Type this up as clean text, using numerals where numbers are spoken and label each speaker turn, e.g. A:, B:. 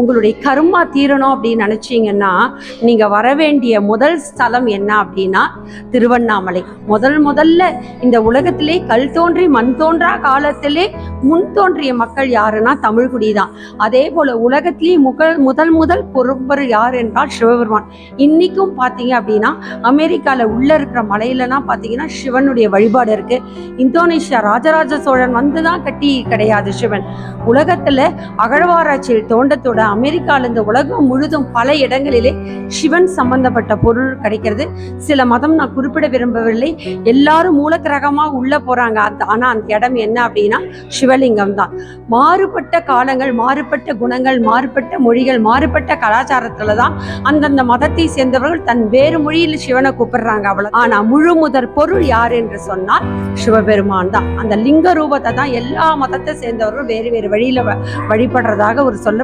A: உங்களுடைய கர்மா தீரணும் அப்படின்னு நினைச்சீங்கன்னா நீங்க வர வேண்டிய முதல் ஸ்தலம் என்ன அப்படின்னா திருவண்ணாமலை. முதல்ல இந்த உலகத்திலே கல் தோன்றி மண் தோன்றா காலத்திலே முன் தோன்றிய மக்கள் யாருன்னா தமிழ்குடி தான். அதே போல உலகத்திலேயே முதல் பொறுப்பர் யார் என்றால் சிவபெருமான். இன்னைக்கும் பார்த்தீங்க அப்படின்னா அமெரிக்கால உள்ள இருக்கிற மலையிலலாம் பார்த்தீங்கன்னா சிவனுடைய வழிபாடு இருக்கு. இந்தோனேஷியா ராஜராஜ சோழன் வந்துதான் கட்டி கிடையாது சிவன். உலகத்துல அகழ்வாராய்ச்சியில் தோண்டத்தோட அமெரிக்கால இந்த உலகம் முழுதும் பல இடங்களிலே சிவன் சம்பந்தப்பட்ட பொருள் கிடைக்கிறது. சில மதம் நான் குறிப்பிட விரும்பவில்லை, எல்லாரும் மூலக்கிரகமா உள்ள போறாங்க. ஆனா அந்த இடம் என்ன அப்படின்னா சிவலிங்கம் தான். மாறுபட்ட காலங்கள், மாறுபட்ட குணங்கள், மாறுபட்ட மொழிகள், மாறுபட்ட கலாச்சாரத்துலதான் அந்தந்த மதத்தை சேர்ந்தவர்கள் தன் வேறு மொழியில் சிவனை கூப்பிடுறாங்க அவ்வளவு. ஆனா முழு முதற் பொருள் யார் என்று சொன்னால் சிவபெருமான் தான். அந்த லிங்க ரூபத்தை தான் எல்லா மதத்தை சேர்ந்தவர்கள் வேறு வேறு வழியில வழிபடுறதாக ஒரு சொல்ல